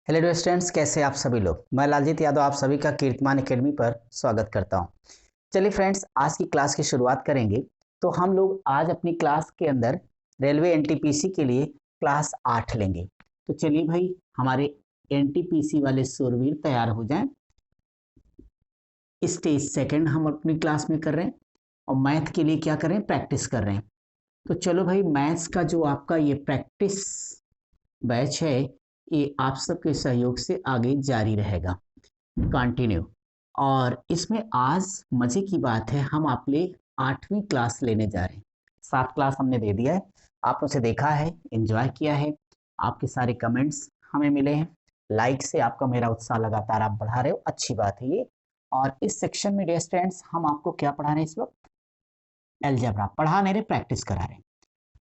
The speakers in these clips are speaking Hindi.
हेलो डियर स्टूडेंट्स, कैसे आप सभी लोग। मैं लालजीत यादव आप सभी का कीर्तिमान एकेडमी पर स्वागत करता हूं। चलिए फ्रेंड्स, आज की क्लास की शुरुआत करेंगे। तो हम लोग आज अपनी क्लास के अंदर रेलवे एनटीपीसी के लिए क्लास 8 लेंगे। तो चलिए भाई, हमारे एनटीपीसी वाले शूरवीर तैयार हो जाएं। स्टेज सेकंड हम अपनी क्लास में कर रहे हैं और मैथ के लिए क्या करें, प्रैक्टिस कर रहे हैं। तो चलो भाई, मैथ्स का जो आपका ये प्रैक्टिस बैच है, ये आप सबके सहयोग से आगे जारी रहेगा, कंटिन्यू। और इसमें आज मजे की बात है, हम आप लिए 8वीं क्लास लेने जा रहे हैं। 7 क्लास हमने दे दिया है, आप उसे देखा है, एंजॉय किया है, आपके सारे कमेंट्स हमें मिले हैं, लाइक से आपका मेरा उत्साह लगातार आप बढ़ा रहे हो, अच्छी बात है ये। और इस सेक्शन में डियर स्टूडेंट्स, हम आपको क्या पढ़ा रहे हैं इस वक्त, एलजेब्रा पढ़ा नहीं रहे, प्रैक्टिस करा रहे हैं।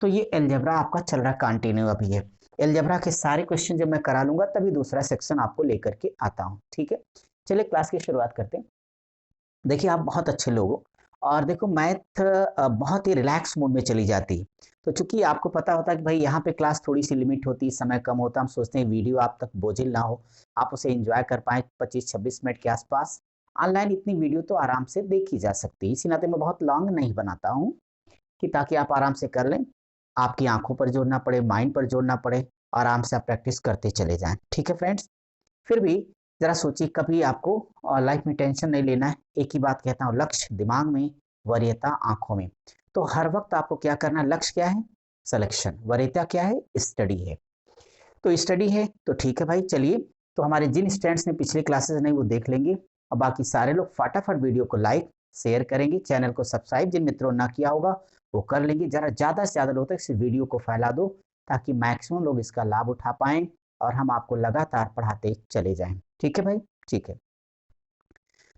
तो ये एलजेब्रा आपका चल रहा कंटिन्यू अभी है। एलजेब्रा के सारे क्वेश्चन जब मैं करा लूंगा तभी दूसरा सेक्शन आपको लेकर के आता हूँ, ठीक है। चलिए क्लास की शुरुआत करते हैं। देखिए, आप बहुत अच्छे लोग हो और देखो, मैथ बहुत ही रिलैक्स मोड में चली जाती है। तो चूंकि आपको पता होता है कि भाई यहाँ पे क्लास थोड़ी सी लिमिट होती है, समय कम होता है, हम सोचते हैं वीडियो आप तक बोझिल ना हो, आप उसे एंजॉय कर पाएँ 25-26 मिनट के आसपास। ऑनलाइन इतनी वीडियो तो आराम से देखी जा सकती है, इसी नाते मैं बहुत लॉन्ग नहीं बनाता हूँ कि ताकि आप आराम से कर लें, आपकी आंखों पर जोर ना पड़े, माइंड पर जोर ना पड़े, आराम से आप प्रैक्टिस करते चले जाएं, ठीक है फ्रेंड्स। फिर भी जरा सोचिए, कभी आपको लाइफ में टेंशन नहीं लेना है। एक ही बात कहता हूँ, लक्ष्य दिमाग में, वरीयता आंखों में। तो हर वक्त आपको क्या करना है, लक्ष्य क्या है, सिलेक्शन, वरीयता क्या है, स्टडी है। तो स्टडी है तो ठीक है भाई, चलिए। तो हमारे जिन स्टूडेंट्स ने पिछले क्लासेस नहीं वो देख लेंगे, और बाकी सारे लोग फटाफट वीडियो को लाइक शेयर करेंगे, चैनल को सब्सक्राइब जिन मित्रों ने ना किया होगा वो कर लेंगे। जरा ज़्यादा से ज़्यादा लोग तक इस वीडियो को फैला दो ताकि मैक्सिमम लोग इसका लाभ उठा पाएँ और हम आपको लगातार पढ़ाते चले जाएं, ठीक है भाई, ठीक है।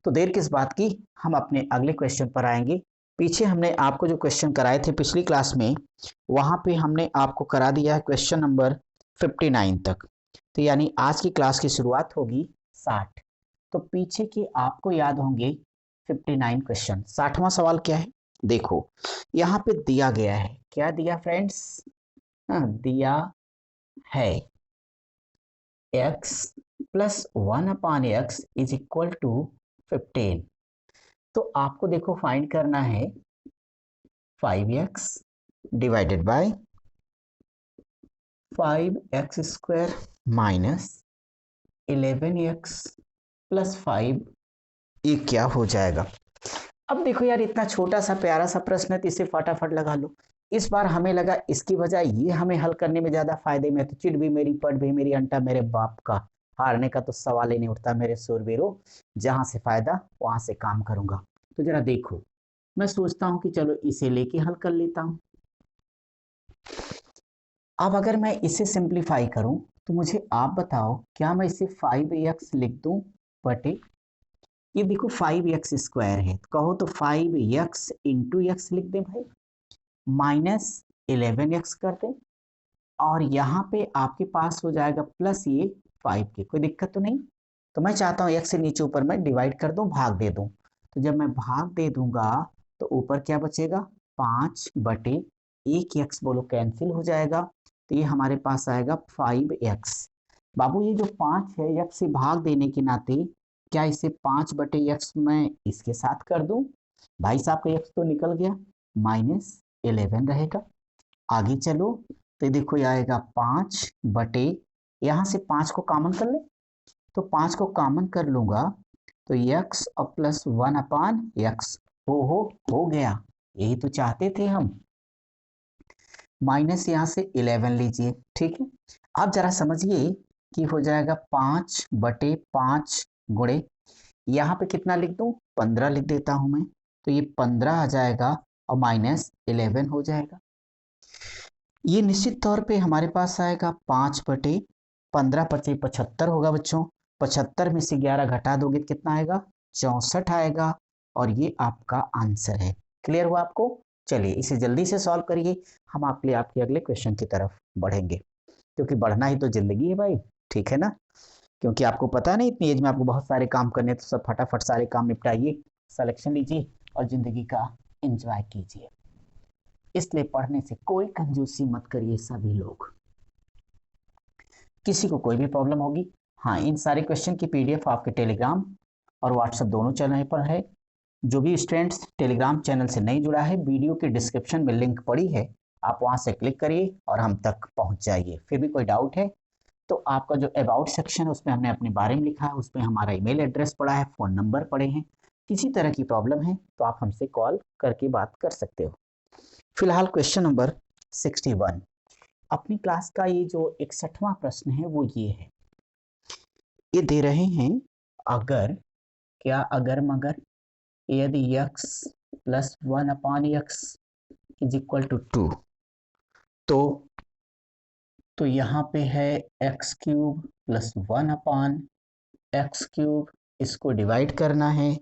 तो देर किस बात की, हम अपने अगले क्वेश्चन पर आएंगे। पीछे हमने आपको जो क्वेश्चन कराए थे पिछली क्लास में, वहां पे हमने आपको करा दिया है क्वेश्चन नंबर 59 तक। तो यानी आज की क्लास की शुरुआत होगी 60। तो पीछे के आपको याद होंगे 59 क्वेश्चन। 60वां सवाल क्या है, देखो यहाँ पे दिया गया है, क्या दिया फ्रेंड्स, दिया है x plus 1/x is equal to 15। तो आपको देखो फाइंड करना है 5x divided by 5x² minus 11x plus 5, ये क्या हो जाएगा। अब देखो यार, इतना छोटा सा प्यारा सा प्रश्न है तो इसे फटाफट लगा लो। इस बार हमें लगा इसकी बजाय ये हमें हल करने में ज्यादा फायदे में है, तो चिट भी मेरी पट भी मेरी अंटा मेरे बाप का, हारने का तो सवाल ही नहीं उठता मेरे सूरवीरों। जहां से फायदा वहां से काम करूंगा। तो जरा देखो, मैं सोचता हूं कि चलो इसे लेके हल कर लेता हूं। अब अगर मैं इसे सिंप्लीफाई करूं तो मुझे आप बताओ, क्या मैं इसे 5x लिख दूं बटे, ये देखो 5x² है, तो कहो तो 5x इंटू एक्स लिख दें भाई, माइनस 11x कर दें, और यहाँ पे आपके पास हो जाएगा प्लस ये 5 के, कोई दिक्कत तो नहीं। तो मैं चाहता हूँ x से नीचे ऊपर मैं डिवाइड कर दूं, भाग दे दूं। तो जब मैं भाग दे दूंगा तो ऊपर क्या बचेगा, 5/1x, बोलो कैंसिल हो जाएगा। तो ये हमारे पास आएगा 5x। बाबू ये जो 5 है, x से भाग देने के नाते क्या इसे 5/x मैं इसके साथ कर दूं, भाई साहब का x तो निकल गया, -11 रहेगा। आगे चलो तो देखो ये आएगा 5/, यहाँ से 5 को कॉमन कर ले, तो 5 को कॉमन कर लूंगा तो x और प्लस 1/x, हो गया, यही तो चाहते थे हम। माइनस यहाँ से 11 लीजिए, ठीक है। अब जरा समझिए कि हो जाएगा 5/5 गुणे, यहाँ पे कितना लिख दूं, 15 लिख देता हूं मैं, तो ये 15 आ जाएगा और -11 हो जाएगा। ये निश्चित तौर पे हमारे पास आएगा 5/15 × 75 होगा बच्चों। 75 में से 11 घटा दोगे तो कितना आएगा, 64 आएगा, और ये आपका आंसर है। क्लियर हुआ आपको। चलिए इसे जल्दी से सॉल्व करिए, हम आपके लिए आपके अगले क्वेश्चन की तरफ बढ़ेंगे, क्योंकि बढ़ना ही तो जिंदगी है भाई, ठीक है ना। क्योंकि आपको पता नहीं, इतनी एज में आपको बहुत सारे काम करने, तो सब फटाफट सारे काम निपटाइए, सिलेक्शन लीजिए और जिंदगी का एंजॉय कीजिए। इसलिए पढ़ने से कोई कंजूसी मत करिए सभी लोग। किसी को कोई भी प्रॉब्लम होगी हाँ, इन सारे क्वेश्चन की पीडीएफ आपके टेलीग्राम और व्हाट्सएप दोनों चैनल पर है। जो भी स्टूडेंट्स टेलीग्राम चैनल से नहीं जुड़ा है, वीडियो के डिस्क्रिप्शन में लिंक पड़ी है, आप वहां से क्लिक करिए और हम तक पहुंच जाइए। फिर भी कोई डाउट है तो आपका जो अबाउट सेक्शन है उसमें हमने अपने बारे में लिखा है, उसमें हमारा ईमेल एड्रेस पड़ा है, फ़ोन नंबर पड़े हैं। किसी तरह की प्रॉब्लम है तो आप हमसे कॉल करके बात कर सकते हो। फिलहाल क्वेश्चन नंबर 61 अपनी क्लास का ये जो 61वां प्रश्न है वो ये है। ये दे रहे हैं अगर, क्या अगर मगर, यदि x plus 1/x is equal to 2, तो यहाँ पे है एक्स क्यूब प्लस 1/x3, इसको डिवाइड करना है।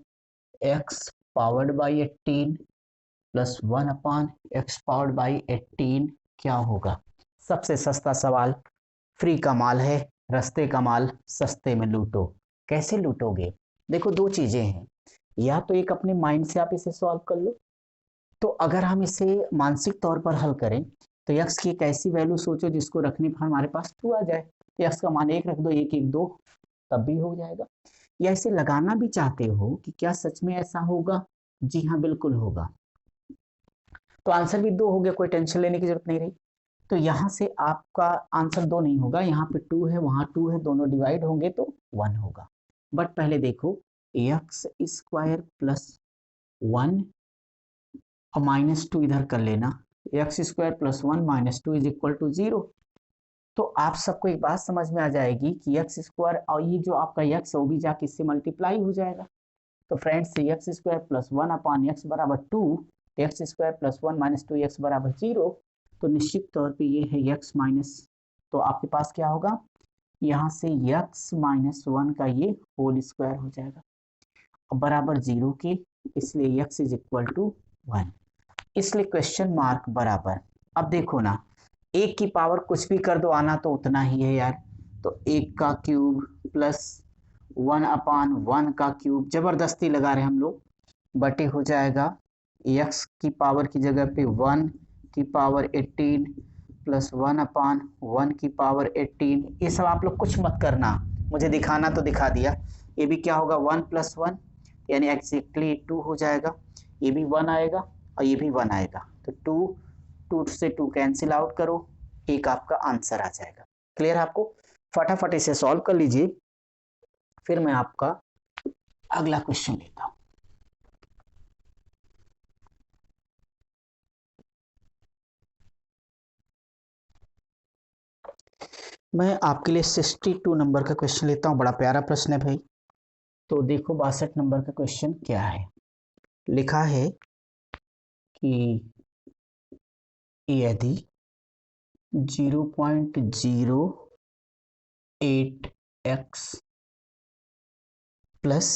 x powered by 18 plus 1/x powered by 18 क्या होगा? सबसे सस्ता सवाल, फ्री का माल है, रस्ते का माल सस्ते में लूटो। कैसे लूटोगे? देखो दो चीजें हैं, या तो एक अपने माइंड से आप इसे सॉल्व कर लो। तो अगर हम इसे मानसिक तौर पर हल करें तो यक्स की एक ऐसी वैल्यू सोचो जिसको रखने पर हमारे पास 2 आ जाए। यक्स का मान 1 रख दो, 1 1 2, तब भी हो जाएगा। या इसे लगाना भी चाहते हो कि क्या सच में ऐसा होगा? जी हाँ, बिल्कुल होगा। तो आंसर भी 2 हो गया, कोई टेंशन लेने की जरूरत नहीं रही। तो यहाँ से आपका आंसर 2 नहीं होगा, यहाँ पे 2 है, वहाँ 2 है, दोनों डिवाइड होंगे तो 1 होगा। बट पहले देखो, एक्स स्क्वायर प्लस 1 और -2 इधर कर लेना, x square plus 1 -2 is equal to 0। तो आप सबको एक बात समझ में आ जाएगी कि एक्स स्क्वायर और ये जो आपका एक्स है वो भी जाके इससे मल्टीप्लाई हो जाएगा। तो friends, x square plus 1/x बराबर 2, एक्स स्क्वायर प्लस 1 -2 एक्स बराबर 0। तो निश्चित तौर पे ये है x माइनस, तो आपके पास क्या होगा? यहाँ से x माइनस 1 का ये होल स्क्वायर हो जाएगा और बराबर 0 के, इसलिए x इज इक्वल टू 1, इसलिए क्वेश्चन मार्क बराबर। अब देखो ना, 1 की पावर कुछ भी कर दो, आना तो उतना ही है यार। तो 1 का क्यूब प्लस 1/1 का क्यूब, जबरदस्ती लगा रहे हम लोग, बटे हो जाएगा x की पावर की जगह पे 1 की पावर 18 प्लस 1/1 की पावर 18। ये सब आप लोग कुछ मत करना, मुझे दिखाना तो दिखा दिया। ये भी क्या होगा? 1 + 1 यानी एग्जैक्टली 2 हो जाएगा। ये भी 1 आएगा और ये भी 1 आएगा, तो 2 से 2 कैंसिल आउट करो, एक आपका आंसर आ जाएगा। क्लियर है आपको? फटाफट इसे सॉल्व कर लीजिए, फिर मैं आपका अगला क्वेश्चन लेता हूं। मैं आपके लिए 62 नंबर का क्वेश्चन लेता हूं, बड़ा प्यारा प्रश्न है भाई। तो देखो 62 नंबर का क्वेश्चन क्या है। लिखा है कि यदि 0.08x प्लस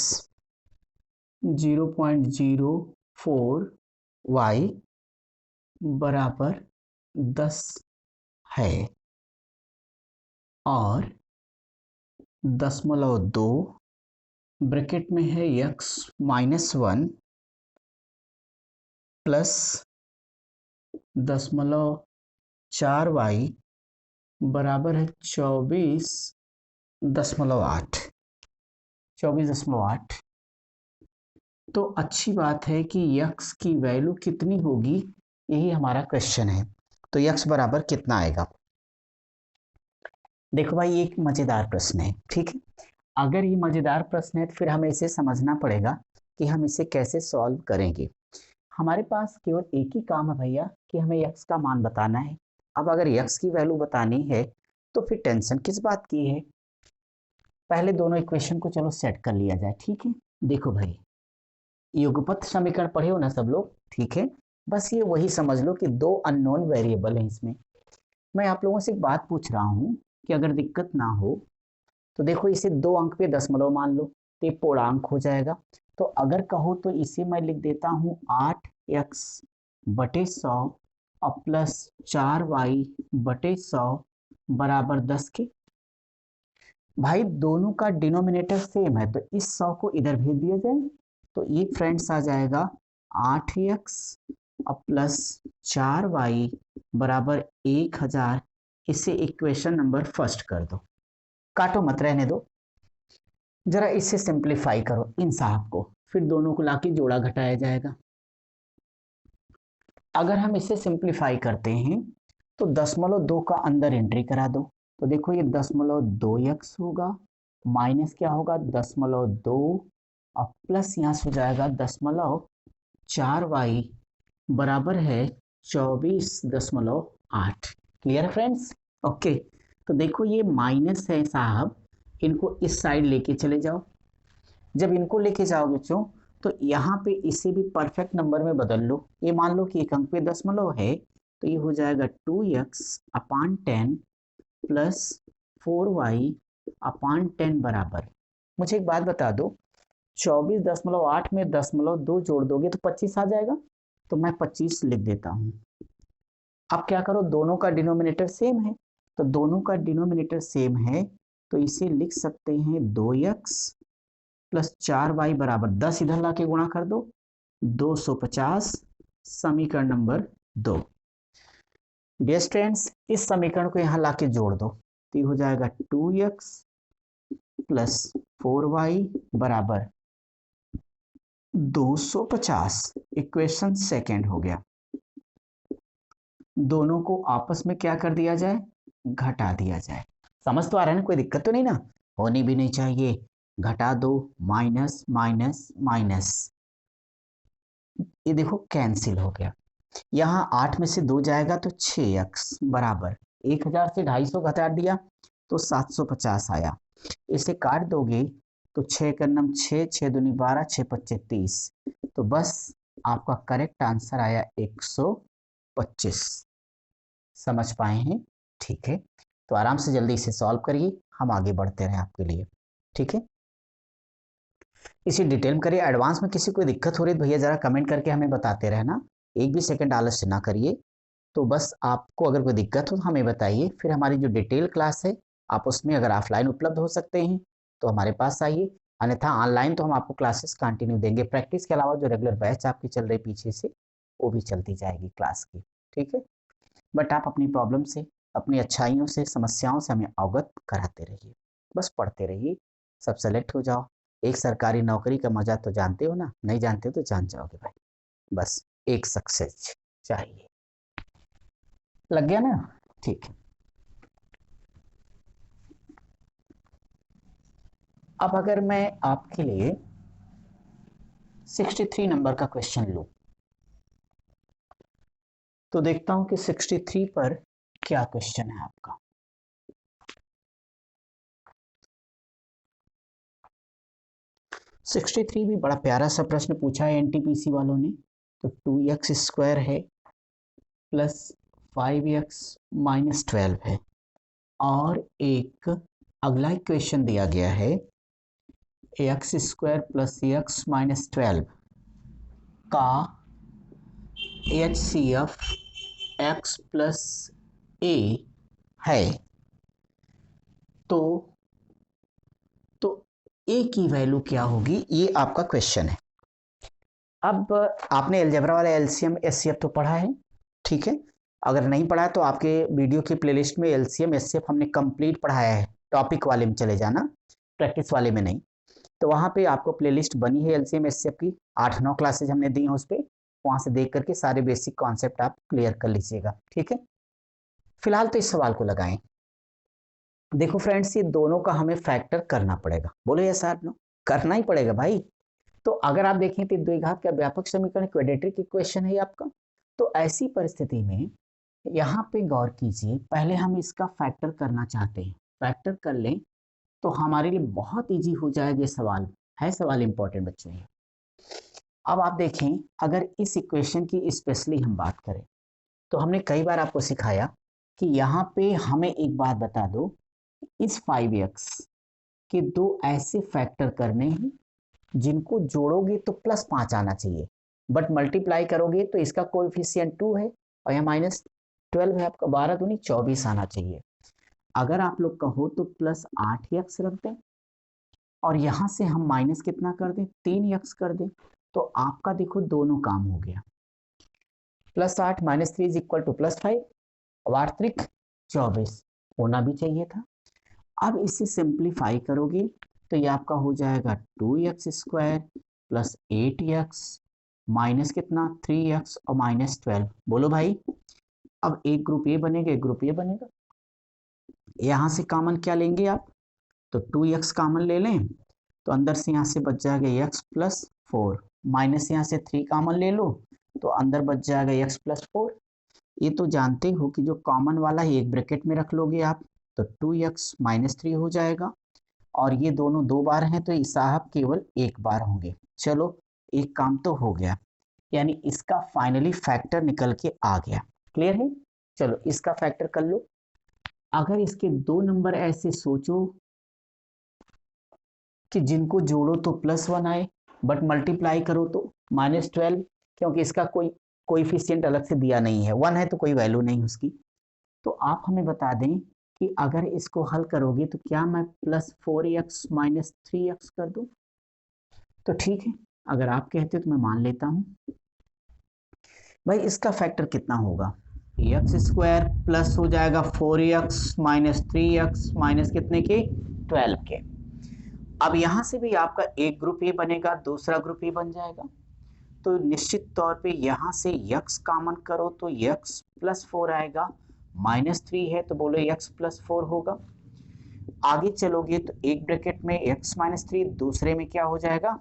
0.04y बराबर 10 है और 0.2 ब्रैकेट में है x माइनस 1 प्लस 0.4y बराबर है 24.8। तो अच्छी बात है कि x की वैल्यू कितनी होगी, यही हमारा क्वेश्चन है। तो x बराबर कितना आएगा? देखो भाई, ये एक मजेदार प्रश्न है, ठीक है। अगर ये मजेदार प्रश्न है तो फिर हमें इसे समझना पड़ेगा कि हम इसे कैसे सॉल्व करेंगे। हमारे पास केवल एक ही काम है भैया कि हमें x का मान बताना है। अब अगर x की वैल्यू बतानी है तो फिर टेंशन किस बात की है? पहले दोनों इक्वेशन को चलो सेट कर लिया जाए, ठीक है। देखो भाई, युगपत समीकरण पढ़े हो ना सब लोग, ठीक है। बस ये वही समझ लो कि 2 अननोन वेरिएबल है इसमें। मैं आप लोगों से एक बात पूछ रहा हूँ कि अगर दिक्कत ना हो तो देखो, इसे 2 अंक पे दशमलव मान लो तो ये पूर्णांक हो जाएगा। तो अगर कहो तो इसे मैं लिख देता हूँ 8x बटे 100 और प्लस 4y बटे 100 बराबर 10 के। भाई दोनों का डिनोमिनेटर सेम है तो इस 100 को इधर भेज दिया जाए, तो ये फ्रेंड्स आ जाएगा 8x और प्लस 4y बराबर 1000। इसे इक्वेशन नंबर फर्स्ट कर दो, काटो मत, रहने दो, जरा इससे सिंप्लीफाई करो इन साहब को, फिर दोनों को लाके जोड़ा घटाया जाएगा। अगर हम इसे सिंप्लीफाई करते हैं तो 0.2 का अंदर एंट्री करा दो, तो देखो ये 0.2x होगा, माइनस क्या होगा 0.2 और प्लस यहाँ से हो जाएगा 0.4y बराबर है 24.8। क्लियर है फ्रेंड्स? ओके, तो देखो ये माइनस है साहब, इनको इस साइड लेके चले जाओ। जब इनको लेके जाओगे बच्चों तो यहाँ पे इसे भी परफेक्ट नंबर में बदल लो। ये मान लो कि एक अंक पे दशमलव है, तो ये हो जाएगा 2x/10 प्लस 4y/10 बराबर। मुझे एक बात बता दो, 24.8 में 0.2 जोड़ दोगे तो 25 आ जाएगा, तो मैं 25 लिख देता हूँ। अब क्या करो, दोनों का डिनोमिनेटर सेम है, तो दोनों का डिनोमिनेटर सेम है तो इसे लिख सकते हैं 2x प्लस 4y बराबर 10, इधर लाके गुणा कर दो 250, समीकरण नंबर 2। डियर स्टूडेंट्स, इस समीकरण को यहां लाके जोड़ दो तो ये हो जाएगा 2x प्लस 4y बराबर 250। इक्वेशन सेकेंड हो गया। दोनों को आपस में क्या कर दिया जाए, घटा दिया जाए। समझ तो आ रहा है ना, कोई दिक्कत तो नहीं ना, होनी भी नहीं चाहिए। घटा दो, माइनस माइनस माइनस, ये देखो कैंसिल हो गया। यहाँ 8 में से 2 जाएगा तो 6x बराबर 1000 से 250 घटा दिया तो 750 आया। इसे काट दोगे तो 6 का नम 6, 6 दूनी 12, 6 पच्चे 30, तो बस आपका करेक्ट आंसर आया 125। समझ पाए हैं? ठीक है, तो आराम से जल्दी इसे सॉल्व करिए, हम आगे बढ़ते रहें आपके लिए। ठीक है, इसी डिटेल में करिए। एडवांस में किसी को दिक्कत हो रही है भैया जरा कमेंट करके हमें बताते रहना, एक भी सेकंड आलस्य ना करिए। तो बस आपको अगर कोई दिक्कत हो तो हमें बताइए, फिर हमारी जो डिटेल क्लास है आप उसमें अगर ऑफलाइन उपलब्ध हो सकते हैं तो हमारे पास आइए, अन्यथा ऑनलाइन तो हम आपको क्लासेस कंटिन्यू देंगे। प्रैक्टिस के अलावा जो रेगुलर बैच आपकी चल रही पीछे से वो भी चलती जाएगी क्लास की। ठीक है, बट आप अपनी प्रॉब्लम से, अपनी अच्छाइयों से, समस्याओं से हमें अवगत कराते रहिए, बस पढ़ते रहिए, सब सेलेक्ट हो जाओ। एक सरकारी नौकरी का मजा तो जानते हो ना, नहीं जानते हो तो जान जाओगे भाई, बस एक सक्सेस चाहिए। लग गया ना? ठीक है, अब अगर मैं आपके लिए 63 नंबर का क्वेश्चन लूं तो देखता हूं कि 63 पर क्या क्वेश्चन है आपका। 63 भी बड़ा प्यारा सा प्रश्न पूछा है एनटीपीसी वालों ने। तो 2x² है प्लस 5x माइनस 12 है, और एक अगला इक्वेशन दिया गया है x² प्लस x माइनस 12 का HCF x प्लस a है। तो a की वैल्यू क्या होगी, ये आपका क्वेश्चन है। अब आपने अलजेब्रा वाला एलसीएम एचसीएफ तो पढ़ा है, ठीक है। अगर नहीं पढ़ा है तो आपके वीडियो की प्लेलिस्ट में एलसीएम एचसीएफ हमने कंप्लीट पढ़ाया है, टॉपिक वाले में चले जाना, प्रैक्टिस वाले में नहीं। तो वहाँ पे आपको प्लेलिस्ट बनी है एलसीएम एचसीएफ की, 8-9 क्लासेज हमने दी हैं उस पर, वहाँ से देख करके सारे बेसिक कॉन्सेप्ट आप क्लियर कर लीजिएगा। ठीक है, फिलहाल तो इस सवाल को लगाएं। देखो फ्रेंड्स, ये दोनों का हमें फैक्टर करना पड़ेगा, बोलो यस आर नो, करना ही पड़ेगा भाई। तो अगर आप देखें तो द्विघात का व्यापक समीकरण क्वाड्रेटिक इक्वेशन है आपका। तो ऐसी परिस्थिति में यहाँ पे गौर कीजिए, पहले हम इसका फैक्टर करना चाहते हैं, फैक्टर कर लें तो हमारे लिए बहुत इजी हो जाएगा। ये सवाल है, सवाल इंपॉर्टेंट बच्चों है। अब आप देखें, अगर इस इक्वेशन की स्पेशली हम बात करें तो हमने कई बार आपको सिखाया कि यहाँ पे हमें एक बात बता दो, इस 5x के दो ऐसे फैक्टर करने हैं जिनको जोड़ोगे तो +5 आना चाहिए, बट मल्टीप्लाई करोगे तो इसका कोएफिशिएंट 2 है और यहाँ -12 है आपका, 12 दूनी 24 आना चाहिए। अगर आप लोग कहो तो +8x रख दें और यहाँ से हम माइनस कितना कर दें, 3x कर दें, तो आपका देखो दोनों काम हो गया। +8 -3 इज इक्वल टू +5, अब 8 त्रिक 24 होना भी चाहिए था। अब इसे सिंप्लीफाई करोगे तो ये आपका हो जाएगा 2x² प्लस 8x माइनस कितना 3x और माइनस 12। बोलो भाई, अब एक ग्रुप ए बनेगा, एक ग्रुप ए बनेगा। यहाँ से कॉमन क्या लेंगे आप, तो 2x कॉमन ले लें, तो अंदर से यहाँ से बच जाएगा x प्लस 4, माइनस यहाँ से 3 कॉमन ले लो, तो अंदर बच जाएगा x प्लस 4। ये तो जानते हो कि जो कॉमन वाला है एक ब्रैकेट में रख लोगे आप, तो 2x माइनस 3 हो जाएगा, और ये दोनों 2 बार हैं तो ये साहब केवल 1 बार होंगे। चलो एक काम तो हो गया, यानी इसका फाइनली फैक्टर निकल के आ गया। क्लियर है? चलो इसका फैक्टर कर लो। अगर इसके 2 नंबर ऐसे सोचो कि जिनको जोड़ो तो +1 आए, बट मल्टीप्लाई करो तो -12, क्योंकि इसका कोई कोएफिशिएंट अलग से दिया नहीं है, 1 है तो कोई वैल्यू नहीं उसकी। तो आप हमें बता दें कि अगर इसको हल करोगे तो क्या मैं +4x माइनस 3x कर दूं? तो ठीक है, अगर आप कहते हो तो मैं मान लेता हूं। भाई इसका फैक्टर कितना होगा, x² प्लस हो जाएगा 4x माइनस 3x माइनस कितने के 12 के। अब यहां से भी आपका एक ग्रुप ए बनेगा, दूसरा ग्रुप ए बन जाएगा, तो निश्चित तौर पे यहां से x कॉमन करो तो x प्लस 4 आएगा, -3 है तो बोलो x प्लस 4 होगा। आगे चलोगे तो एक ब्रैकेट में x माइनस 3, दूसरे में क्या हो जाएगा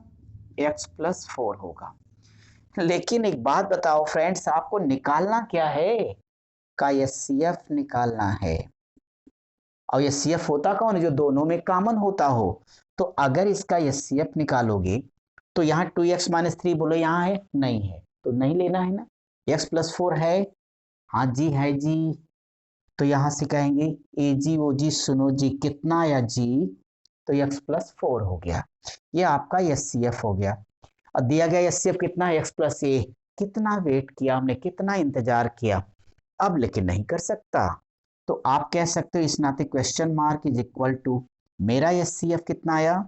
x प्लस 4 होगा। लेकिन एक बात बताओ फ्रेंड्स, आपको निकालना क्या है, का एचसीएफ निकालना है। और एचसीएफ होता कौन है, जो दोनों में कॉमन होता हो। तो अगर इसका एचसीएफ निकालोगे तो यहाँ 2x माइनस 3 बोलो यहाँ है, नहीं है तो नहीं लेना है ना। x प्लस 4 है, हाँ जी है जी, तो यहाँ से कहेंगे ए जी ओ जी सुनो जी, कितना आया जी, तो x प्लस 4 हो गया। ये आपका एचसीएफ हो गया। और दिया गया एचसीएफ कितना है, x प्लस ए। कितना वेट किया हमने, कितना इंतजार किया, अब लेकिन नहीं कर सकता। तो आप कह सकते हो इस नाते question mark is equal to, मेरा एचसीएफ कितना आया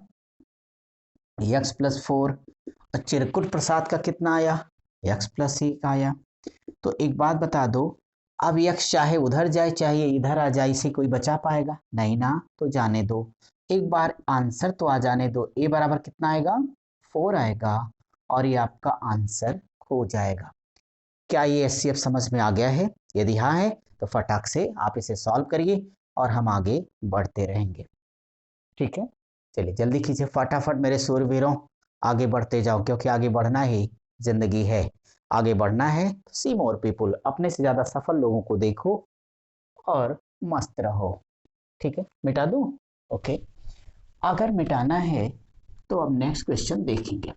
x प्लस 4, और चिरकुट प्रसाद का कितना आया x प्लस 1 आया। तो एक बात बता दो, अब x चाहे उधर जाए चाहे इधर आ जाए, इसे कोई बचा पाएगा नहीं ना, तो जाने दो, एक बार आंसर तो आ जाने दो। a बराबर कितना आएगा 4 आएगा, और ये आपका आंसर हो जाएगा। क्या ये एचसीएफ समझ में आ गया है? यदि हाँ है तो फटाक से आप इसे सॉल्व करिए और हम आगे बढ़ते रहेंगे। ठीक है, चलिए जल्दी कीजिए फटाफट मेरे सूरवीरों, आगे बढ़ते जाओ, क्योंकि आगे बढ़ना ही जिंदगी है। आगे बढ़ना है तो सी मोर पीपुल, अपने से ज्यादा सफल लोगों को देखो और मस्त रहो। ठीक है, मिटा दूं? ओके, अगर मिटाना है तो अब नेक्स्ट क्वेश्चन देखेंगे।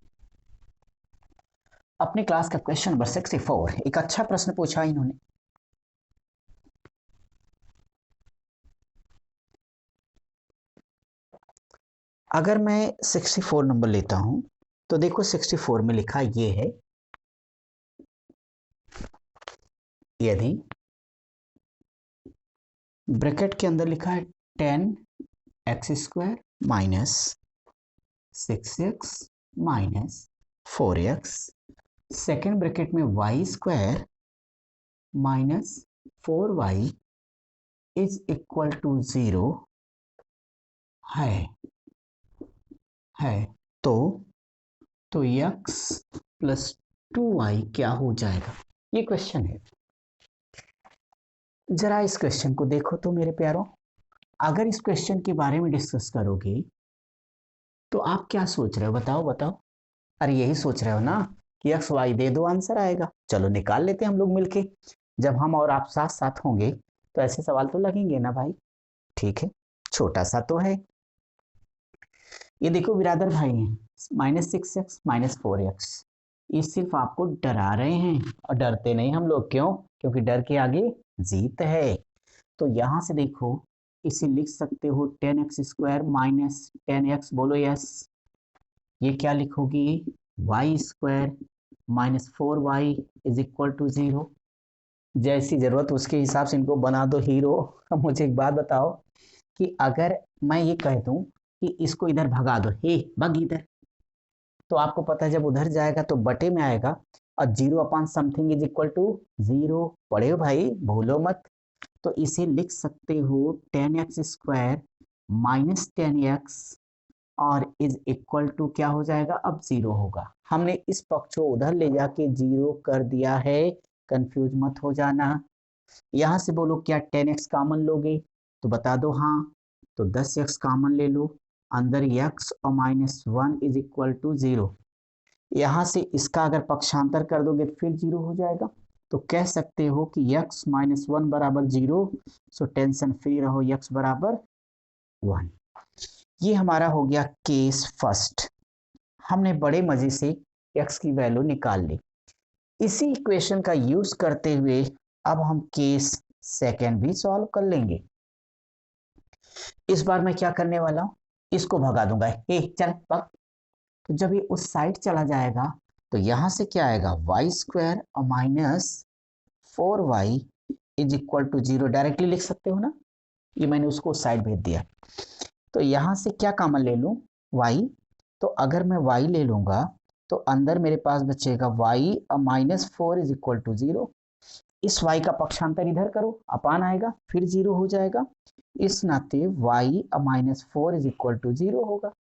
अपने क्लास का क्वेश्चन नंबर 64, एक अच्छा प्रश्न पूछा इन्होंने। अगर मैं 64 नंबर लेता हूं तो देखो 64 में लिखा ये है, यदि ब्रैकेट के अंदर लिखा है 10x² minus 6x minus 4x, second bracket में y² minus 4y is equal to 0 है तो x प्लस 2y क्या हो जाएगा, ये क्वेश्चन है। जरा इस क्वेश्चन को देखो तो मेरे प्यारों, अगर इस क्वेश्चन के बारे में डिस्कस करोगे तो आप क्या सोच रहे हो, बताओ बताओ। अरे यही सोच रहे हो ना कि एक्स वाई दे दो आंसर आएगा, चलो निकाल लेते हैं हम लोग मिलके। जब हम और आप साथ साथ होंगे तो ऐसे सवाल तो लगेंगे ना भाई। ठीक है, छोटा सा तो है। ये देखो बिरादर भाई हैं, -6x माइनस 4x, ये सिर्फ आपको डरा रहे हैं, और डरते नहीं हम लोग, क्यों? क्योंकि डर के आगे जीत है। तो यहां से देखो, इसे लिख सकते हो 10x² माइनस 10x, बोलो यस। ये क्या लिखोगी, y² minus 4y is equal to 0। जैसी जरूरत उसके हिसाब से इनको बना दो हीरो। अब मुझे एक बात बताओ कि अगर मैं ये कह दूं कि इसको इधर भगा दो, हे भग इधर, तो आपको पता है जब उधर जाएगा तो बटे में आएगा, और 0/समथिंग इज इक्वल टू 0। पढ़े हो भाई, भूलो मत। तो इसे लिख सकते हो 10x² माइनस 10x और इज इक्वल टू क्या हो जाएगा, अब 0 होगा। हमने इस पक्ष को उधर ले जाके 0 कर दिया है, कंफ्यूज मत हो जाना। यहां से बोलो क्या 10x कॉमन लोगे, तो बता दो हाँ, तो 10x कॉमन ले लो, अंदर x और -1 इज इक्वल टू 0। यहां से इसका अगर पक्षांतर कर दोगे फिर 0 हो जाएगा, तो कह सकते हो कि x -1 बराबर 0। सो टेंशन फ्री रहो, x बराबर 1। ये हमारा हो गया केस फर्स्ट। हमने बड़े मजे से x की वैल्यू निकाल ली। इसी इक्वेशन का यूज करते हुए अब हम केस सेकेंड भी सॉल्व कर लेंगे। इस बार मैं क्या करने वाला हूं, इसको भगा दूंगा, चल पक। तो जब ये उस साइड चला जाएगा तो यहां से क्या आएगा, y² और -4y is equal to 0 directly लिख सकते हो ना, ये मैंने उसको साइड भेज दिया। तो यहां से क्या कॉमन ले लूं, y, तो अगर मैं y ले लूंगा तो अंदर मेरे पास बचेगा y और -4 इज इक्वल टू 0। इस y का पक्षांतर इधर करो, अपान आएगा फिर 0 हो जाएगा, इस नाते y और -4 इज इक्वल टू 0 होगा।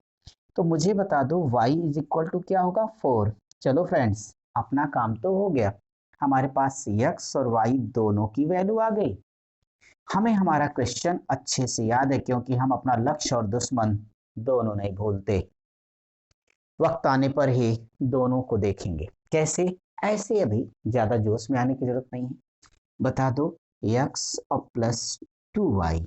तो मुझे बता दो y इज इक्वल टू क्या होगा, 4। चलो फ्रेंड्स, अपना काम तो हो गया, हमारे पास x और y दोनों की वैल्यू आ गई। हमें हमारा क्वेश्चन अच्छे से याद है क्योंकि हम अपना लक्ष्य और दुश्मन दोनों नहीं भूलते। वक्त आने पर ही दोनों को देखेंगे, कैसे, ऐसे अभी ज्यादा जोश में आने की जरूरत नहीं है। बता दो x और +2y,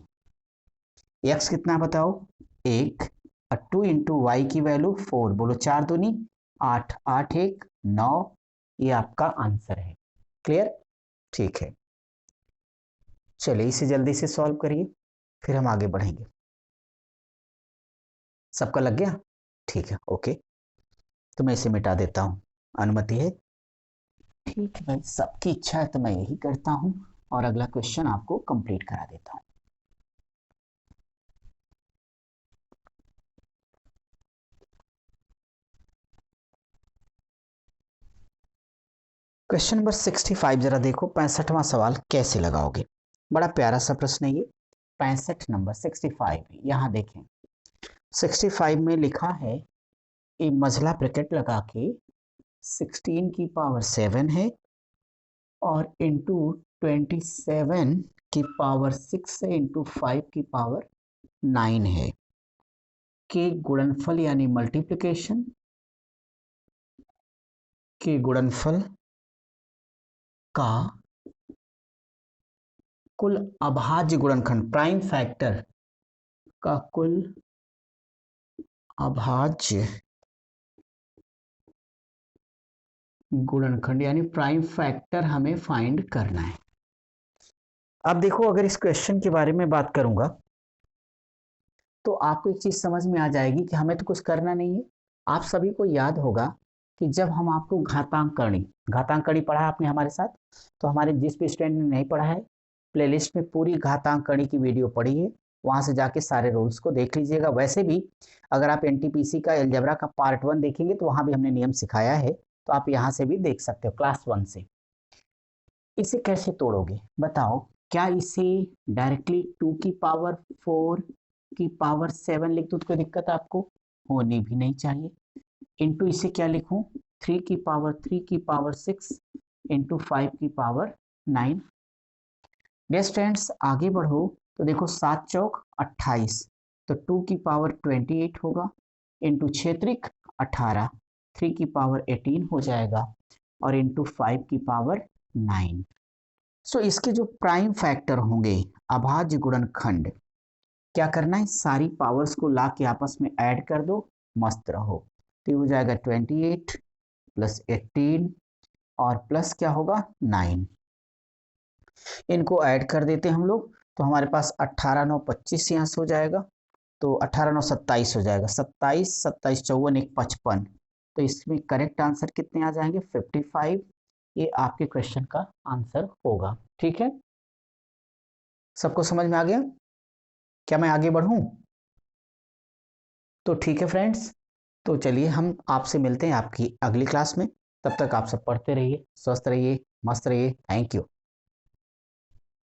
x कितना बताओ, 1, और 2 इंटू वाई की वैल्यू 4, बोलो 4 दूनी 8, 8 1 9, ये आपका आंसर है। क्लियर, ठीक है, चलिए इसे जल्दी से सॉल्व करिए फिर हम आगे बढ़ेंगे। सबका लग गया, ठीक है, ओके, तो मैं इसे मिटा देता हूं, अनुमति है, ठीक है भाई, सबकी इच्छा है तो मैं यही करता हूं और अगला क्वेश्चन आपको कंप्लीट करा देता हूं। क्वेश्चन नंबर 65 जरा देखो, 65वां सवाल कैसे लगाओगे। बड़ा प्यारा सा प्रश्न है ये, 65 नंबर 65। यहाँ देखें 65 में लिखा है, एक मझला ब्रैकेट लगा के 16 की पावर 7 है और इंटू 27 की पावर 6 है इंटू 5 की पावर 9 है, के गुणनफल यानी मल्टीप्लिकेशन के गुणनफल का कुल अभाज्य गुणनखंड, प्राइम फैक्टर का कुल अभाज्य गुणनखंड यानी प्राइम फैक्टर हमें फाइंड करना है। अब देखो, अगर इस क्वेश्चन के बारे में बात करूंगा तो आपको एक चीज समझ में आ जाएगी कि हमें तो कुछ करना नहीं है। आप सभी को याद होगा कि जब हम आपको घातांकनी पढ़ा आपने हमारे साथ, तो हमारे जिस भी स्टूडेंट ने नहीं पढ़ा है, प्लेलिस्ट में पूरी घातांकनी की वीडियो पड़ी है, वहां से जाके सारे रूल्स को देख लीजिएगा। वैसे भी अगर आप एनटीपीसी का अलजेब्रा का पार्ट 1 देखेंगे तो वहां भी हमने नियम सिखाया है, तो आप यहाँ से भी देख सकते हो क्लास 1 से। इसे कैसे तोड़ोगे बताओ, क्या इसे डायरेक्टली 2 की पावर 4 की पावर 7 लिख दूं तो कोई दिक्कत आपको होनी भी नहीं चाहिए। इंटू इसे क्या लिखूं, 3 की पावर 3 की पावर 6 इंटू 5 की पावर 9। डियर स्टूडेंट्स, आगे बढ़ो तो देखो 7 चौक 28, तो 2 की पावर 28 होगा इंटू 6 18, 3 की पावर 18 हो जाएगा और इंटू 5 की पावर 9। सो इसके जो प्राइम फैक्टर होंगे, अभाज्य गुणनखंड, क्या करना है, सारी पावर्स को ला के आपस में ऐड कर दो, मस्त रहो। तो ये हो जाएगा 28 प्लस 18 और प्लस क्या होगा 9, इनको ऐड कर देते हैं हम लोग, तो हमारे पास 18 9 25 यहाँ से हो जाएगा, तो 18 9 27 हो जाएगा, 27 27 54 1 55, तो इसमें करेक्ट आंसर कितने आ जाएंगे 55। ये आपके क्वेश्चन का आंसर होगा। ठीक है, सबको समझ में आ गया, क्या मैं आगे बढ़ूं, तो ठीक है फ्रेंड्स, तो चलिए हम आपसे मिलते हैं आपकी अगली क्लास में। तब तक आप सब पढ़ते रहिए, स्वस्थ रहिए, मस्त रहिए। Thank you.